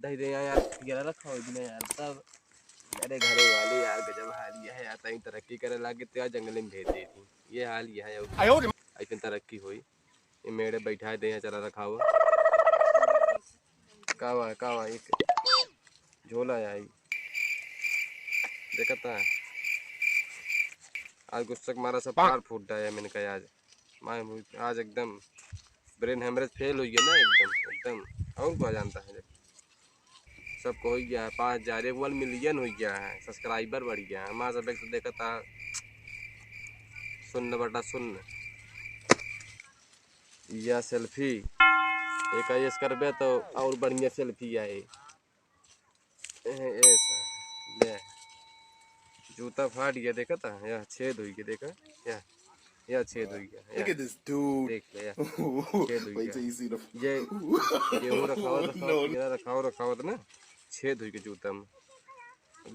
दही दे यार पियरा रखा हो दिन यार तब मेरे घरे वाले यार गजब हाल है यार तई तरक्की करे लागे तो यार जंगल में भेज देती ये हाल ये है ऐसे तरक्की हुई ये मेरे बैठा दे चला रखा हुआ कावा एक झोला आई देखता है आज गुस्सा मारा सब पार फूट डाया मैंने कहा आज एकदम ब्रेन हेमरेज फेल हुई है ना एकदम और क्या जानता है सबको हो गया है 5000 1 मिलियन हो गया है सब्सक्राइबर बढ़ गया है हमारा सब एक देखा था 0/0 या सेल्फी एक ऐस करबे तो और बढ़िया सेल्फी आए ऐसा ले जूता फाट गया देखा था या छेद हुई गया देखा या छेद हुई गया Look at this dude. देख ले छेद हुई Wait till you see the. ये गेहूं रखा हुआ था ना छेद हुई के जूता में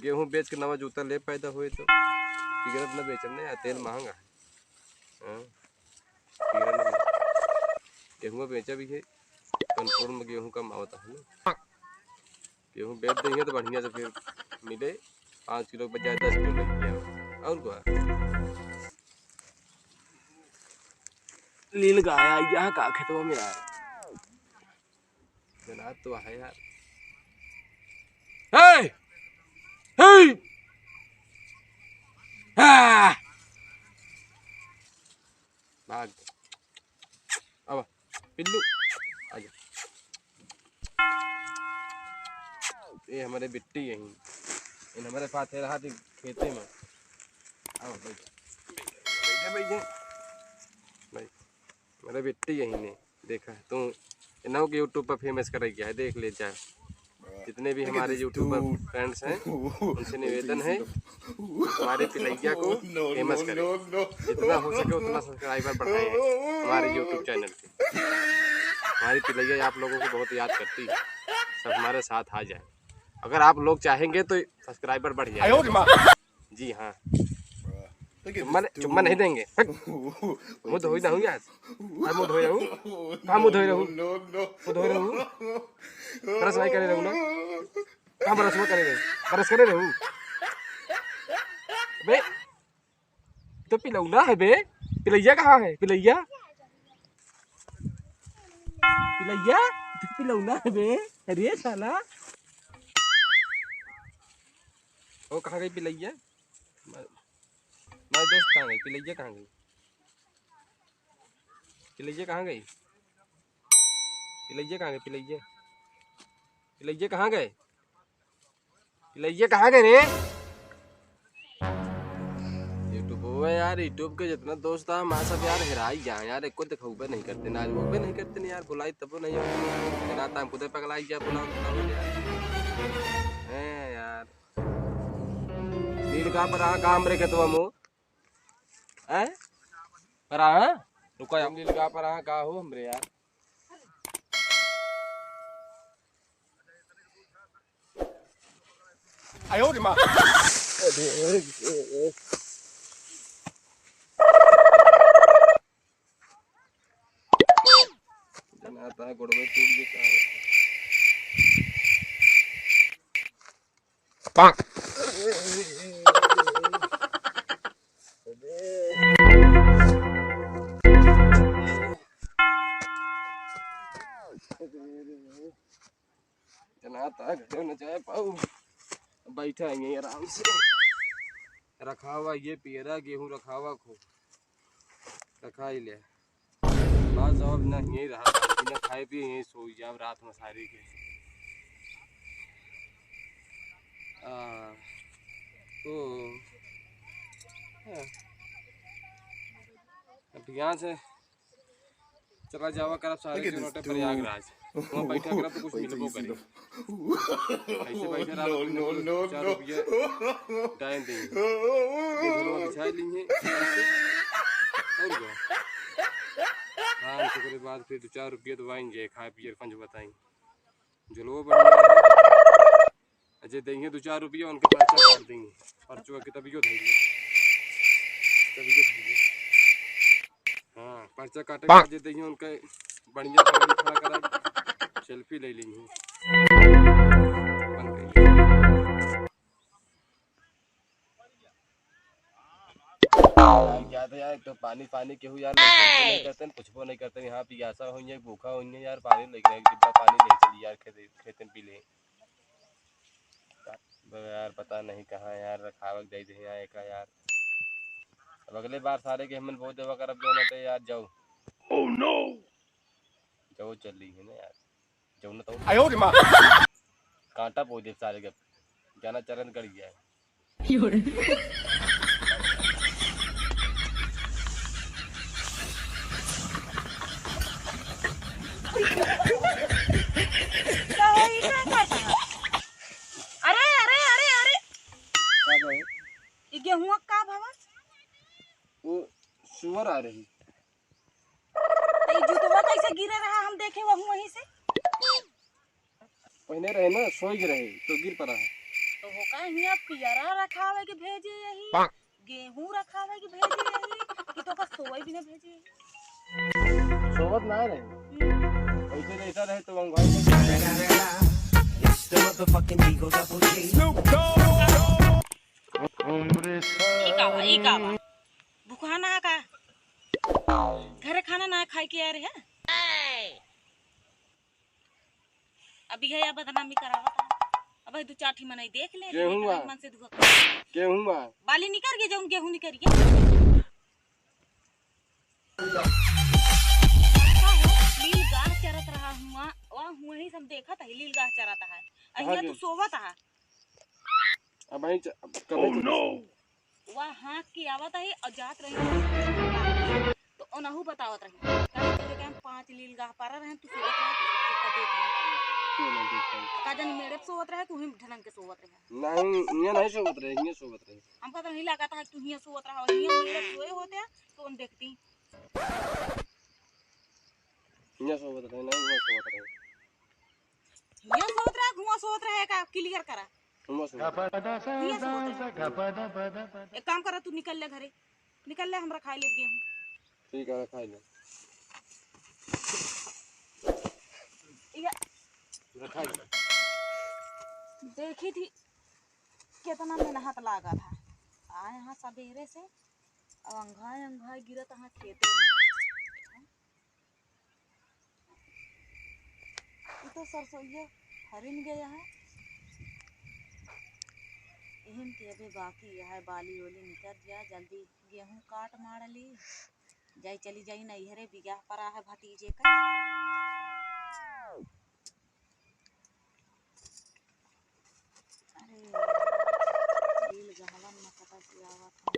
गेहूं बेच के नवा जूता ले पैदा हुए तो सिगरेट न बेचने या तेल महंगा है गेहूं बेचा भी है कंट्रोल में गेहूं कम आवता है ना गेहूं बेच देंगे तो बढ़िया से फिर मिले 5 किलो के बजाय 10 किलो लग गया और क्या लील गाया यहाँ का खेतों में यार जना तो है यार हे हे भाग अब पिल्लू आजा ये हमारे बिट्टी यहीं इन हमारे पास है रहा थी खेते में आओ बैठे भाई मेरा बिट्टी यहीं ने देखा है तू इन्हों के यूट्यूब पर फेमस कर गया है देख ले चाहे जितने भी हमारे यूट्यूबर फ्रेंड्स हैं उनसे निवेदन है हमारे पिलैया को फेमस करें जितना हो सके उतना सब्सक्राइबर बढ़ाएं हमारे यूट्यूब चैनल पे हमारी पिलैया आप लोगों को बहुत याद करती है सब हमारे साथ आ जाए अगर आप लोग चाहेंगे तो सब्सक्राइबर बढ़ जाए जी हाँ चुम्मा नहीं देंगे मुँह धोई रहूँ यार मुँह धोई रहूँ कहाँ मुँह धोई रहूँ बरस नहीं करे रहूँ ना कहाँ बरस वो करे रहूँ बरस करे रहूँ बे तो पिलौना है बे पिलैया कहाँ है पिलैया पिलौना है बे अरे साला वो कहाँ गई पिलैया मेरा दोस्त कहाँ गई पिलैया कहाँ गई पिलैया कहाँ गए रे यूट्यूब हुआ यार यूट्यूब के जितना दोस्त था हमारे सब यार हिराई जाए यार एक को दिखाऊबे नहीं करते ना वो भी नहीं करते यार बुलाई तब नहीं होता रात हम खुद पगलाई गया बुलाओ यार नील का पर काम रे के तो हम हैं पर रुको हम नील का पर का हो हमरे यार आयो रे मां आता है गोड़ में टूट गया पाक जनाता घरे न जाए पाऊ बैठा है आराम से रखा हुआ ये पियरा गेहूं रखा हुआ खो रखा ही ले बस अब ना यही रहा बिना खाए पिए यही सोई जाओ रात में सारी के अब यहाँ से चला जावा कर सारे नोटे प्रयागराज वहाँ बैठा कर तो कुछ मिलबो करे ऐसे बैठे रहा तो 4 रुपये टाइम देंगे ये बिछाई लेंगे और हाँ इसके बाद फिर 2-4 रुपये तो आएंगे खाए पिए पंच बताएंगे जलो बढ़िया अजय देंगे 2-4 रुपये उनके पर्चा काट देंगे पर्चो के तभी हाँ पर्चा काटे अजय देंगे उनका बढ़िया खड़ा करा सेल्फी ले लेंगे। तो यार तो पानी पानी केहू यार नहीं करते न, कुछ वो नहीं करते यहाँ पियासा होइए भूखा होइए यार पानी लेके एक डिब्बा पानी ले चली यार खेतन पी ले यार पता नहीं कहाँ यार रखावक दे दे यहाँ एक यार। अब अगले बार सारे के हमन बहुत देवा कर अब जो ना यार जाओ oh, no! जाओ चल रही है ना यार जाओ ना तो आयो रे मां कांटा पो दे सारे के जाना चरण कर गया है अरे अरे अरे अरे ये गेहूं का भावा वो सुअर आ रही तो जुतवा कैसे गिरे रहा हम देखे वहीं से पहने रहे ना सोई रहे तो गिर पड़ा है तो हो का हिया पियरा रखावे के भेजे यही गेहूं रखावे के भेजे यही कि तो का सोई भी ना भेजे सोवत ना रहे ऐसे जैसा रहे तो हम भाई भूखा ना का घरे खाना ना खाए के यार है अभी है या बदनामी करावत अब दो चाठी मनाई देख ले मन से गेहूं बाली निकर के जाऊं गेहूं निकर के लील गाह चरत रहा हुआ वही सब देखा था लील गाह चरता है अहिया तू सोवत है अब आई कब नो वहां की आवत है और जात रही तो ओनहु बतावत रही काहे तेरे के हम 5 लील गाह पारा रहे तू सोवत रहे तो देखना का जानी मेरे सोवत रहे तू ही ढनन के सोवत रहे नहीं ये नहीं सोवत रहे ये सोवत रहे हमका तो नहीं लगा था तू ही सोवत रहा और ये मेरे सोए होते तो उन देखती ये सोवत रहे नहीं ये सोवत रहे घुआ सोवत रहे का क्लियर करा एक काम करा तू निकल ले घरे निकल ले हमरा खाई ले गेहूं ठीक है खाई ले रखा देखी थी कितना मेहनत लगा था आए यहाँ सवेरे से अब अंघाई अंघाई गिरा था खेते में तो सरसोईया हरिन गया है एहन के अबे बाकी है बाली ओली निकल जा जल्दी गेहूं काट मार ली जाई चली जाई नैहरे बिगाह परा है भतीजे का अरे दिल गहलन में पता किया हुआ था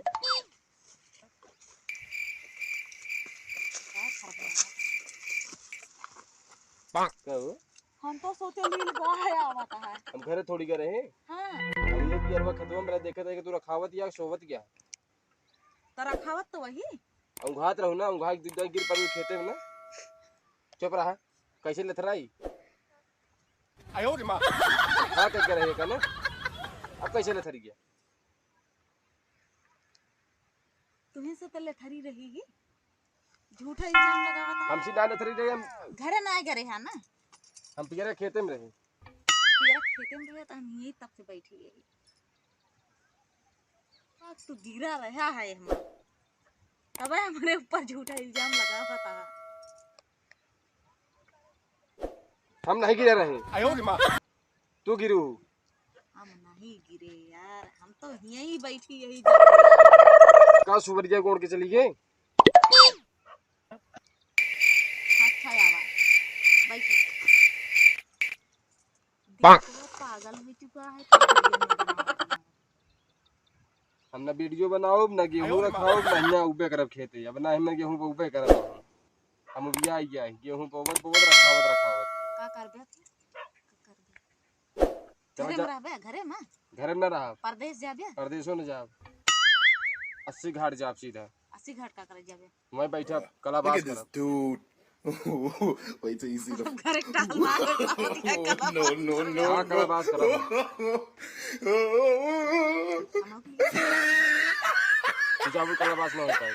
हम तो सोचे लील गाह आवता है हम घरे थोड़ी करे हैं हां हम ये किरवा खतवा में देखा था कि तू रखावत या सोवत क्या तो रखावत तो वही हम घात रहू ना हम घात गिर पर खेते में ना चुप रहा कैसे लथराई आयो रे मां हां कर रहे का ना अब कैसे लथरी गया तुम्हें से तो लथरी रहेगी झूठा इल्जाम लगावत हमसे ना लथरी रहे हम घरे ना करे है ना हम पियरा खेते में रहे पियरा खेते में रहे तो हम यही तब से बैठी है आज तो गिरा रहा है हम अब हमारे ऊपर झूठा इल्जाम लगा पता हम नहीं गिरे रहे आयो रे मां तू गिरू हम नहीं गिरे यार हम तो यहीं बैठी यही का सुवरिया गोड़ के चली गए अच्छा आवा बैठो पागल हो चुका है हम ना वीडियो बनाओ ना गेहूं रखाओ ना यहाँ उबे करब खेते अब ना हम गेहूं पे उबे करब हम बिया आई गया गेहूं पे उबे रखावत का करबे घरे में रहबे घरे में ना रहा परदेश जाबे परदेशों न जाब 80 घाट जाब सीधा 80 घाट का करे जाबे मैं बैठा कलाबाज करब Wait till you see the. No. हाँ कलाबाज करब जाबू कलाबाज ना होता है